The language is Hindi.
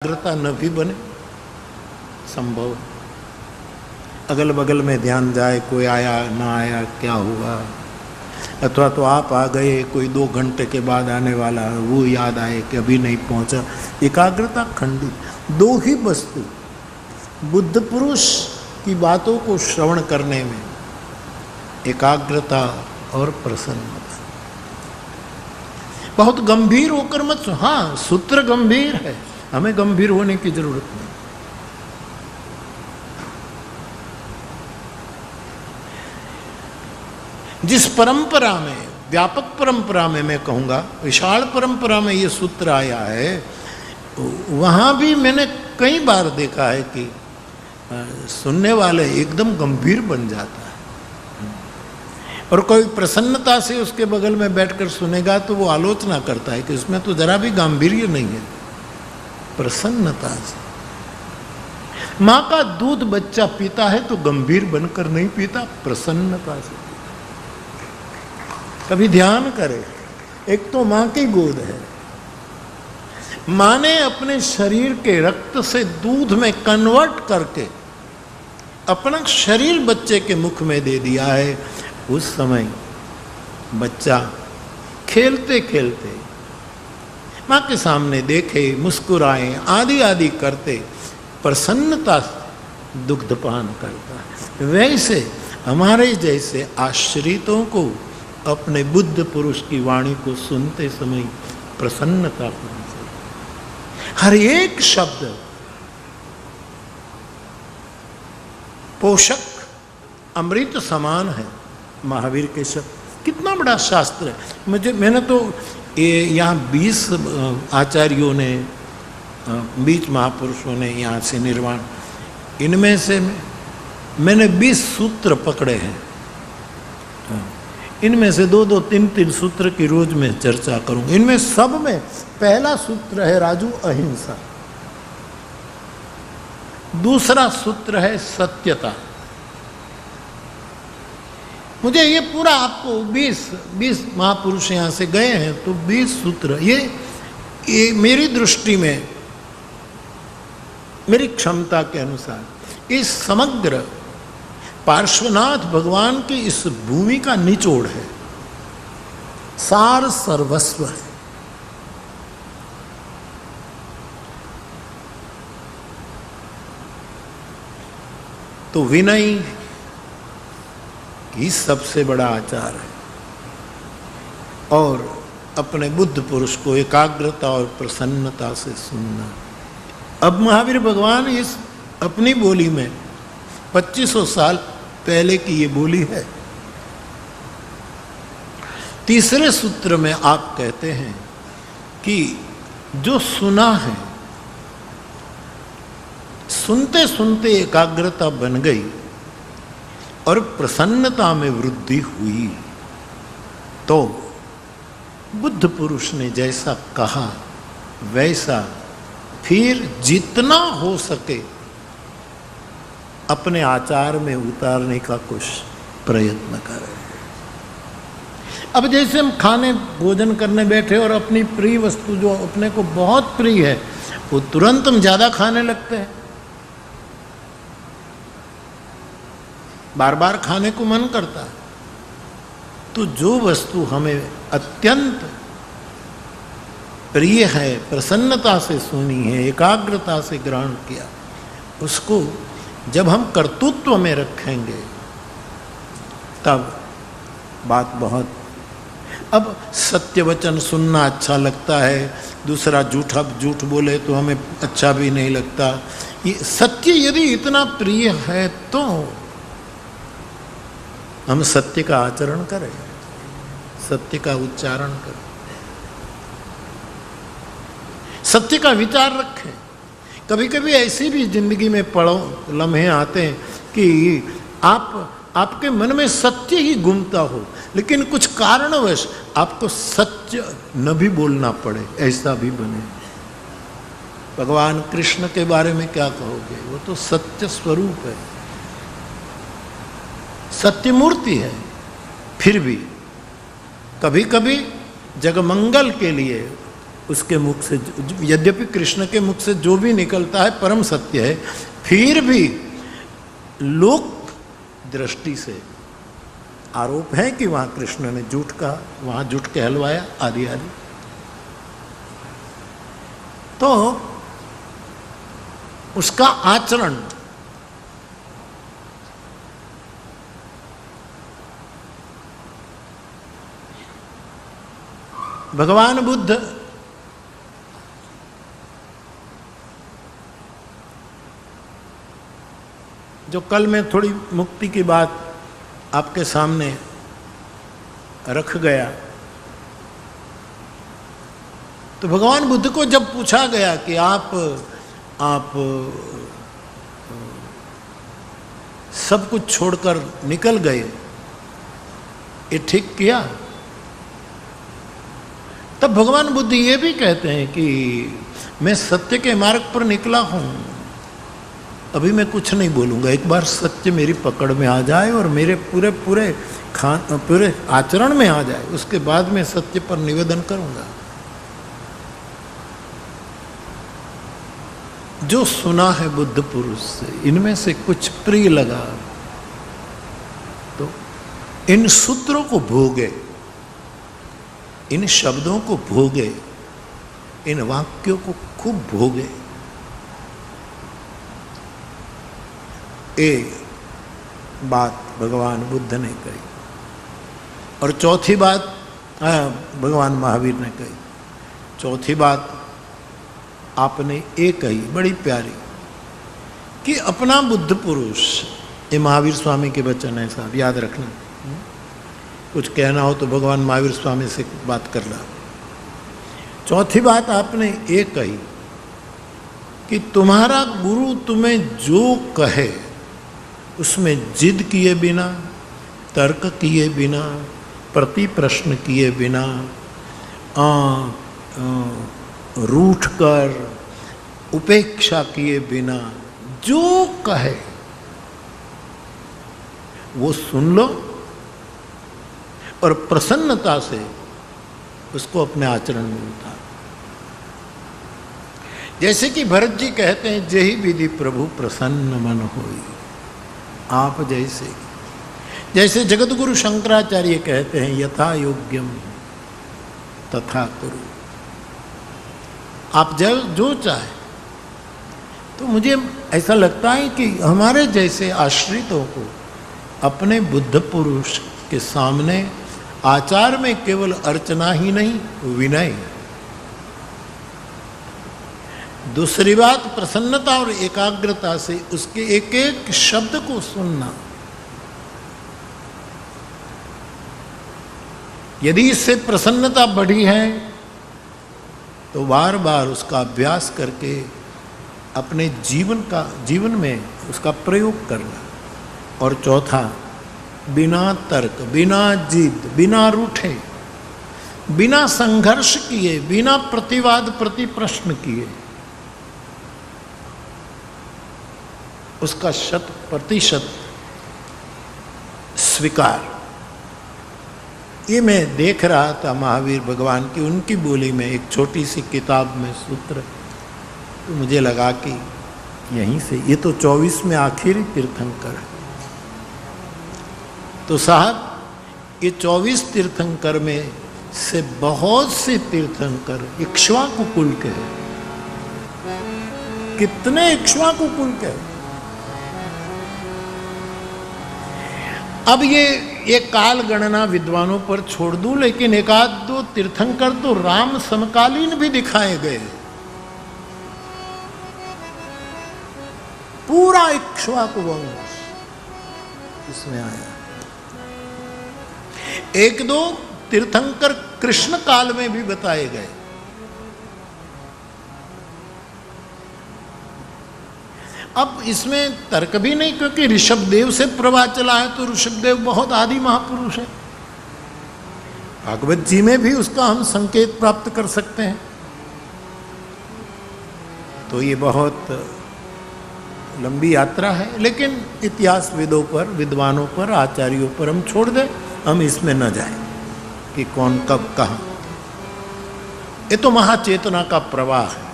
एकाग्रता न भी बने संभव। अगल बगल में ध्यान जाए, कोई आया ना आया, क्या हुआ, अथवा तो आप आ गए, कोई 2 घंटे के बाद आने वाला, वो याद आए कि अभी नहीं पहुंचा। एकाग्रता खंडित। 2 ही वस्तु बुद्ध पुरुष की बातों को श्रवण करने में, एकाग्रता और प्रसन्नता। बहुत गंभीर होकर मत, हाँ सूत्र गंभीर है, हमें गंभीर होने की जरूरत नहीं। जिस परंपरा में, व्यापक परंपरा में, मैं कहूँगा विशाल परंपरा में ये सूत्र आया है, वहाँ भी मैंने कई बार देखा है कि सुनने वाले एकदम गंभीर बन जाता है, और कोई प्रसन्नता से उसके बगल में बैठकर सुनेगा तो वो आलोचना करता है कि उसमें तो जरा भी गांभीर्य नहीं है। प्रसन्नता से माँ का दूध बच्चा पीता है तो गंभीर बनकर नहीं पीता, प्रसन्नता से। कभी ध्यान करें, एक तो माँ की गोद है, माँ ने अपने शरीर के रक्त से दूध में कन्वर्ट करके अपना शरीर बच्चे के मुख में दे दिया है। उस समय बच्चा खेलते खेलते माँ के सामने देखे, मुस्कुराए, आदि आदि करते प्रसन्नता से दुग्धपान करता है। वैसे हमारे जैसे आश्रितों को अपने बुद्ध पुरुष की वाणी को सुनते समय प्रसन्नता होनी चाहिए। हर एक शब्द पोषक अमृत समान है। महावीर के शब्द कितना बड़ा शास्त्र है। मैंने तो ये यहाँ 20 आचार्यों ने, 20 महापुरुषों ने यहाँ से निर्वाण, इनमें से मैंने 20 सूत्र पकड़े हैं। इनमें से 2-2, 3-3 सूत्र की रोज में चर्चा करूंगा। इनमें सब में पहला सूत्र है राजू अहिंसा, दूसरा सूत्र है सत्यता। मुझे ये पूरा आपको 20 महापुरुष यहाँ से गए हैं तो 20 सूत्र, ये मेरी दृष्टि में, मेरी क्षमता के अनुसार इस समग्र पार्श्वनाथ भगवान की इस भूमि का निचोड़ है, सार सर्वस्व है। तो विनय ही सबसे बड़ा आचार है, और अपने बुद्ध पुरुष को एकाग्रता और प्रसन्नता से सुनना। अब महावीर भगवान इस अपनी बोली में 2500 साल पहले की ये बोली है। तीसरे सूत्र में आप कहते हैं कि जो सुना है, सुनते सुनते एकाग्रता बन गई और प्रसन्नता में वृद्धि हुई, तो बुद्ध पुरुष ने जैसा कहा वैसा फिर जितना हो सके अपने आचार में उतारने का कुछ प्रयत्न करें। अब जैसे हम खाने भोजन करने बैठे और अपनी प्रिय वस्तु जो अपने को बहुत प्रिय है वो तुरंत हम ज्यादा खाने लगते हैं, बार बार खाने को मन करता है। तो जो वस्तु हमें अत्यंत प्रिय है, प्रसन्नता से सुनी है, एकाग्रता से ग्रहण किया, उसको जब हम कर्तृत्व में रखेंगे तब बात बहुत। अब सत्य वचन सुनना अच्छा लगता है, दूसरा झूठ बोले तो हमें अच्छा भी नहीं लगता। ये सत्य यदि इतना प्रिय है तो हम सत्य का आचरण करें, सत्य का उच्चारण करें, सत्य का विचार रखें। कभी कभी ऐसी भी जिंदगी में लम्हे आते हैं कि आपके मन में सत्य ही घूमता हो, लेकिन कुछ कारणवश आपको सत्य न भी बोलना पड़े, ऐसा भी बने। भगवान कृष्ण के बारे में क्या कहोगे? वो तो सत्य स्वरूप है, सत्य मूर्ति है। फिर भी कभी कभी जगमंगल के लिए उसके मुख से, यद्यपि कृष्ण के मुख से जो भी निकलता है परम सत्य है, फिर भी लोक दृष्टि से आरोप है कि वहां कृष्ण ने झूठ कहा, वहां झूठ कहलवाया आदि आदि। तो उसका आचरण भगवान बुद्ध जो कल मैं थोड़ी मुक्ति की बात आपके सामने रख गया, तो भगवान बुद्ध को जब पूछा गया कि आप सब कुछ छोड़कर निकल गए, ये ठीक किया? तब भगवान बुद्ध ये भी कहते हैं कि मैं सत्य के मार्ग पर निकला हूं, अभी मैं कुछ नहीं बोलूंगा, एक बार सत्य मेरी पकड़ में आ जाए और मेरे पूरे आचरण में आ जाए, उसके बाद मैं सत्य पर निवेदन करूंगा। जो सुना है बुद्ध पुरुष से, इनमें से कुछ प्रिय लगा तो इन सूत्रों को भोगे, इन शब्दों को भोगे, इन वाक्यों को खूब भोगे। एक बात भगवान बुद्ध ने कही, और चौथी बात भगवान महावीर ने कही। चौथी बात आपने ये कही बड़ी प्यारी कि अपना बुद्ध पुरुष, ये महावीर स्वामी के वचन है साहब, याद रखना। कुछ कहना हो तो भगवान महावीर स्वामी से बात कर ला। चौथी बात आपने ये कही कि तुम्हारा गुरु तुम्हें जो कहे उसमें जिद किए बिना, तर्क किए बिना, प्रति प्रश्न किए बिना, रूठ कर, उपेक्षा किए बिना जो कहे वो सुन लो और प्रसन्नता से उसको अपने आचरण में उतारो। जैसे कि भरत जी कहते हैं, जेहि विधि प्रभु प्रसन्न मन होई। आप जैसे जगतगुरु शंकराचार्य कहते हैं, यथा योग्यम तथा करो। आप जो चाहे। तो मुझे ऐसा लगता है कि हमारे जैसे आश्रितों को अपने बुद्ध पुरुष के सामने आचार में केवल अर्चना ही नहीं, विनय। दूसरी बात, प्रसन्नता और एकाग्रता से उसके एक एक शब्द को सुनना। यदि इससे प्रसन्नता बढ़ी है तो बार बार उसका अभ्यास करके अपने जीवन में उसका प्रयोग करना। और चौथा, बिना तर्क, बिना जिद, बिना रूठे, बिना संघर्ष किए, बिना प्रतिवाद प्रति प्रश्न किए उसका 100% स्वीकार। ये मैं देख रहा था महावीर भगवान की, उनकी बोली में एक छोटी सी किताब में सूत्र, तो मुझे लगा कि यहीं से, ये तो 24 में आखिरी तीर्थंकर है। तो साहब ये 24 तीर्थंकर में से बहुत से तीर्थंकर इक्ष्वाकु कुल के हैं। कितने इक्ष्वाकु कुल के हैं। अब ये काल गणना विद्वानों पर छोड़ दूं, लेकिन एक आध दो तीर्थंकर तो राम समकालीन भी दिखाए गए। पूरा इक्ष्वाकु वंश इसमें आया। एक दो तीर्थंकर कृष्ण काल में भी बताए गए। अब इसमें तर्क भी नहीं, क्योंकि ऋषभदेव से प्रवाह चला है, तो ऋषभदेव बहुत आदि महापुरुष है। भागवत जी में भी उसका हम संकेत प्राप्त कर सकते हैं। तो ये बहुत लंबी यात्रा है, लेकिन इतिहास विदों पर, विद्वानों पर, आचार्यों पर हम छोड़ दें, हम इसमें न जाएं कि कौन कब कहाँ। ये तो महाचेतना का प्रवाह है।